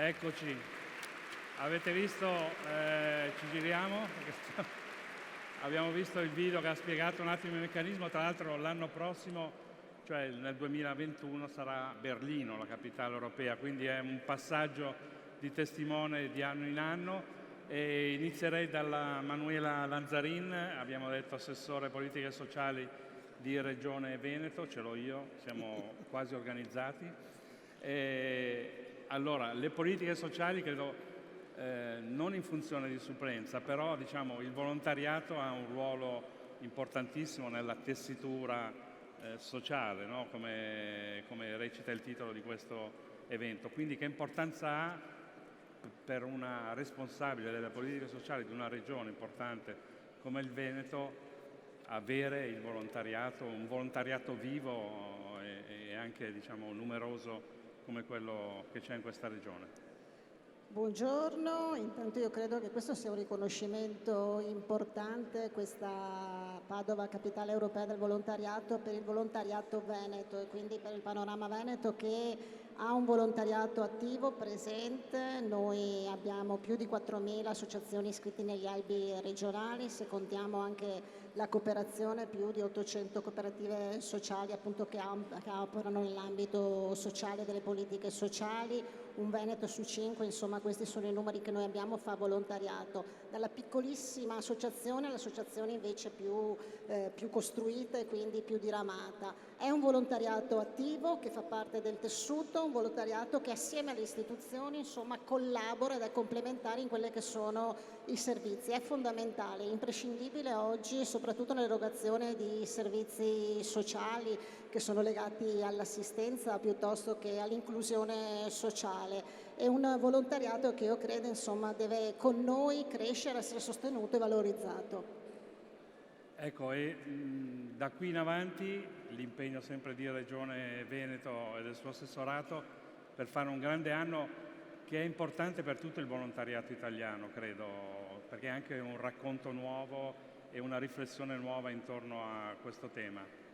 Eccoci, avete visto, ci giriamo? Abbiamo visto il video che ha spiegato un attimo il meccanismo. Tra l'altro l'anno prossimo, cioè nel 2021, sarà Berlino la capitale europea, quindi è un passaggio di testimone di anno in anno. E inizierei dalla Manuela Lanzarin, abbiamo detto assessore politiche sociali di Regione Veneto, ce l'ho io, siamo quasi organizzati. Allora, le politiche sociali credo non in funzione di supplenza, però diciamo il volontariato ha un ruolo importantissimo nella tessitura sociale, no? come recita il titolo di questo evento. Quindi che importanza ha per una responsabile delle politiche sociali di una regione importante come il Veneto avere il volontariato, un volontariato vivo e anche diciamo numeroso come quello che c'è in questa regione. Buongiorno, intanto io credo che questo sia un riconoscimento importante, questa Padova capitale europea del volontariato, per il volontariato veneto e quindi per il panorama veneto che ha un volontariato attivo, presente. Noi abbiamo più di 4.000 associazioni iscritte negli albi regionali, se contiamo anche la cooperazione, più di 800 cooperative sociali appunto che operano nell'ambito sociale delle politiche sociali, un Veneto su 5, insomma questi sono i numeri che noi abbiamo, fa volontariato, dalla piccolissima associazione all'associazione invece più costruita e quindi più diramata. È un volontariato attivo che fa parte del tessuto, un volontariato che assieme alle istituzioni insomma collabora ed è complementare in quelle che sono i servizi. È fondamentale, imprescindibile oggi, soprattutto nell'erogazione di servizi sociali che sono legati all'assistenza piuttosto che all'inclusione sociale. È un volontariato che io credo insomma deve con noi crescere, essere sostenuto e valorizzato. Ecco, da qui in avanti l'impegno sempre di Regione Veneto e del suo assessorato per fare un grande anno che è importante per tutto il volontariato italiano, credo, perché è anche un racconto nuovo e una riflessione nuova intorno a questo tema.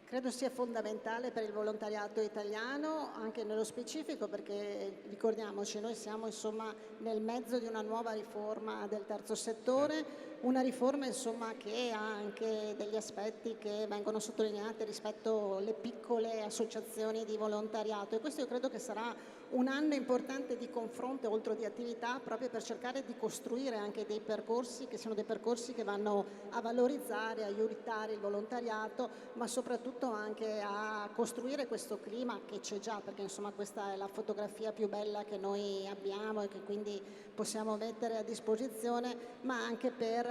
Credo sia fondamentale per il volontariato italiano, anche nello specifico, perché ricordiamoci, noi siamo insomma nel mezzo di una nuova riforma del terzo settore, una riforma insomma che ha anche degli aspetti che vengono sottolineati rispetto alle piccole associazioni di volontariato, e questo io credo che sarà un anno importante di confronto oltre di attività, proprio per cercare di costruire anche dei percorsi che siano dei percorsi che vanno a valorizzare, aiutare il volontariato, ma soprattutto anche a costruire questo clima che c'è già, perché insomma questa è la fotografia più bella che noi abbiamo e che quindi possiamo mettere a disposizione, ma anche per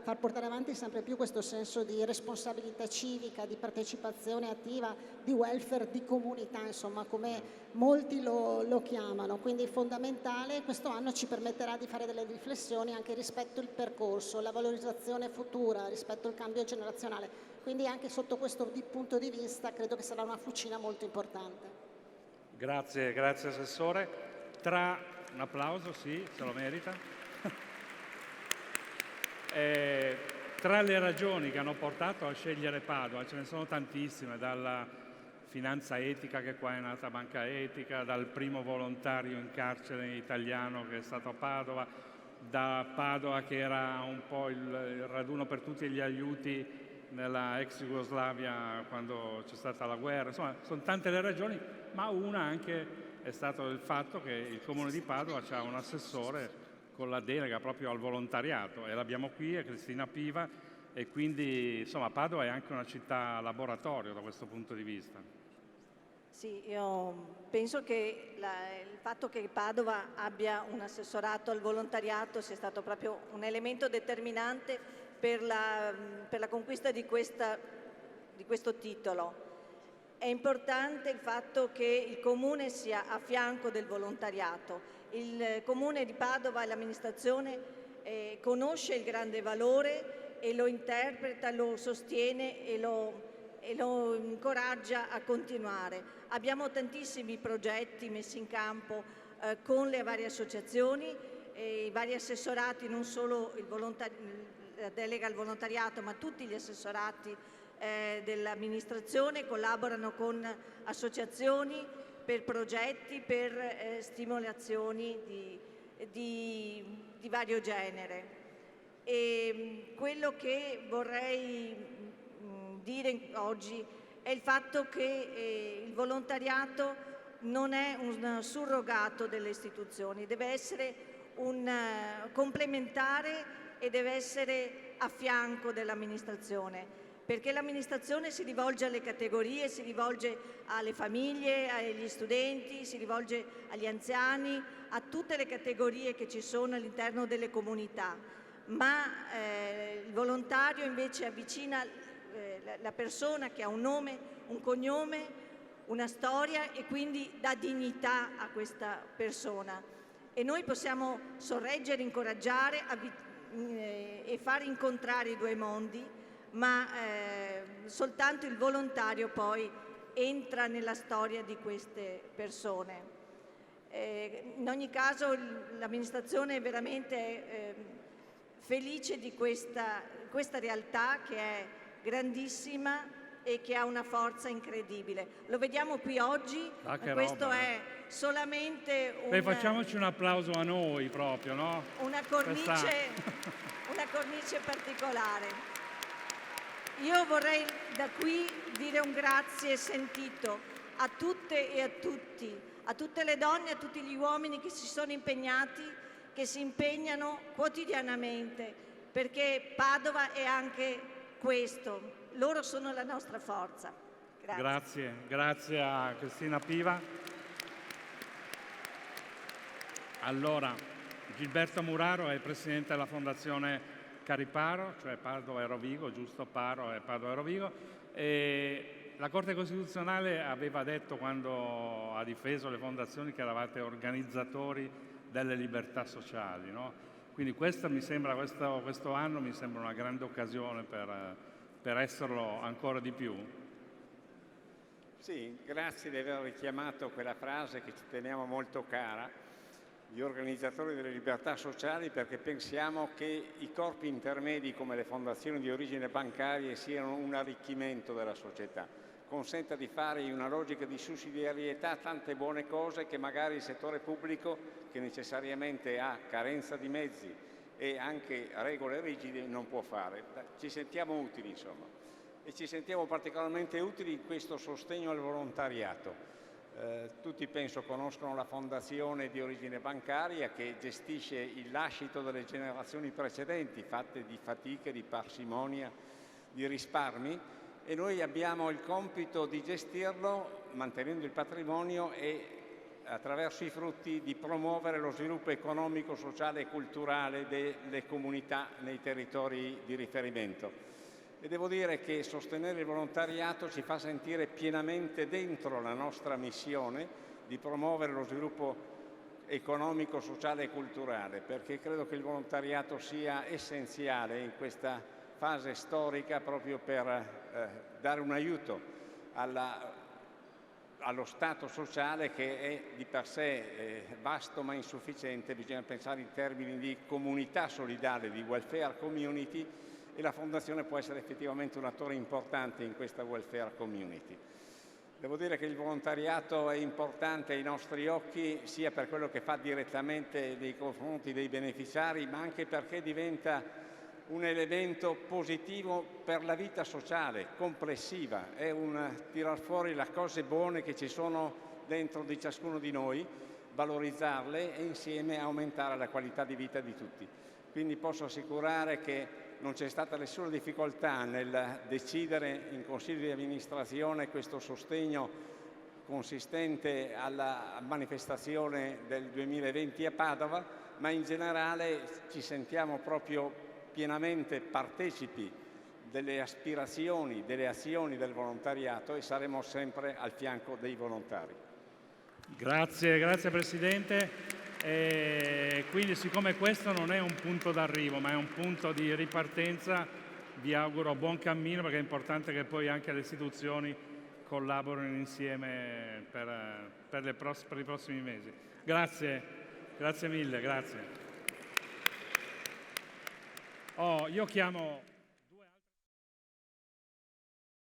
far portare avanti sempre più questo senso di responsabilità civica, di partecipazione attiva, di welfare, di comunità, insomma come molti lo chiamano. Quindi fondamentale, questo anno ci permetterà di fare delle riflessioni anche rispetto al percorso, la valorizzazione futura, rispetto al cambio generazionale. Quindi anche sotto questo punto di vista credo che sarà una fucina molto importante. Grazie Assessore. Un applauso, sì, se lo merita. Tra le ragioni che hanno portato a scegliere Padova, ce ne sono tantissime, dalla finanza etica che qua è nata Banca Etica, dal primo volontario in carcere italiano che è stato a Padova, da Padova che era un po' il raduno per tutti gli aiuti nella ex Jugoslavia quando c'è stata la guerra. Insomma, sono tante le ragioni, ma una anche è stato il fatto che il Comune di Padova ha un assessore con la delega proprio al volontariato e l'abbiamo qui, è Cristina Piva, e quindi insomma Padova è anche una città laboratorio da questo punto di vista. Sì, io penso che il fatto che Padova abbia un assessorato al volontariato sia stato proprio un elemento determinante per la conquista di questo titolo. È importante il fatto che il Comune sia a fianco del volontariato. Il Comune di Padova e l'amministrazione conosce il grande valore e lo interpreta, lo sostiene e lo incoraggia a continuare. Abbiamo tantissimi progetti messi in campo con le varie associazioni, i vari assessorati, non solo la delega al volontariato, ma tutti gli assessorati dell'amministrazione collaborano con associazioni, per progetti, per stimolazioni di vario genere. E quello che vorrei dire oggi è il fatto che il volontariato non è un surrogato delle istituzioni, deve essere un complementare e deve essere a fianco dell'amministrazione, perché l'amministrazione si rivolge alle categorie, si rivolge alle famiglie, agli studenti, si rivolge agli anziani, a tutte le categorie che ci sono all'interno delle comunità, ma il volontario invece avvicina la persona che ha un nome, un cognome, una storia e quindi dà dignità a questa persona. E noi possiamo sorreggere, incoraggiare e far incontrare i due mondi, ma soltanto il volontario poi entra nella storia di queste persone. In ogni caso l'amministrazione è veramente felice di questa realtà che è grandissima e che ha una forza incredibile. Lo vediamo qui oggi, questo roba, è solamente Beh, facciamoci un applauso a noi proprio, no? una cornice particolare. Io vorrei da qui dire un grazie sentito a tutte e a tutti, a tutte le donne e a tutti gli uomini che si sono impegnati, che si impegnano quotidianamente, perché Padova è anche questo. Loro sono la nostra forza. Grazie a Cristina Piva. Allora, Gilberto Muraro è presidente della Fondazione Cariparo, cioè Padova e Rovigo, giusto? Paro e Padova e Rovigo. E la Corte Costituzionale aveva detto, quando ha difeso le fondazioni, che eravate organizzatori delle libertà sociali, no? Quindi questo anno mi sembra una grande occasione per esserlo ancora di più. Sì, grazie di aver richiamato quella frase che ci teniamo molto cara, gli organizzatori delle libertà sociali, perché pensiamo che i corpi intermedi come le fondazioni di origine bancaria siano un arricchimento della società, consenta di fare in una logica di sussidiarietà tante buone cose che magari il settore pubblico, che necessariamente ha carenza di mezzi e anche regole rigide, non può fare. Ci sentiamo utili, insomma, e ci sentiamo particolarmente utili in questo sostegno al volontariato. Tutti penso conoscono la fondazione di origine bancaria che gestisce il lascito delle generazioni precedenti, fatte di fatiche, di parsimonia, di risparmi, e noi abbiamo il compito di gestirlo mantenendo il patrimonio e attraverso i frutti di promuovere lo sviluppo economico, sociale e culturale delle comunità nei territori di riferimento. E devo dire che sostenere il volontariato ci fa sentire pienamente dentro la nostra missione di promuovere lo sviluppo economico, sociale e culturale, perché credo che il volontariato sia essenziale in questa fase storica proprio per dare un aiuto allo Stato sociale, che è di per sé vasto ma insufficiente. Bisogna pensare in termini di comunità solidale, di welfare community, e la Fondazione può essere effettivamente un attore importante in questa welfare community. Devo dire che il volontariato è importante ai nostri occhi sia per quello che fa direttamente nei confronti dei beneficiari, ma anche perché diventa un elemento positivo per la vita sociale complessiva, è un tirar fuori le cose buone che ci sono dentro di ciascuno di noi, valorizzarle e insieme aumentare la qualità di vita di tutti. Quindi posso assicurare che non c'è stata nessuna difficoltà nel decidere in Consiglio di amministrazione questo sostegno consistente alla manifestazione del 2020 a Padova, ma in generale ci sentiamo proprio pienamente partecipi delle aspirazioni, delle azioni del volontariato, e saremo sempre al fianco dei volontari. Grazie Presidente. Quindi, siccome questo non è un punto d'arrivo ma è un punto di ripartenza, vi auguro buon cammino, perché è importante che poi anche le istituzioni collaborino insieme per i prossimi mesi. Grazie mille, grazie. Io chiamo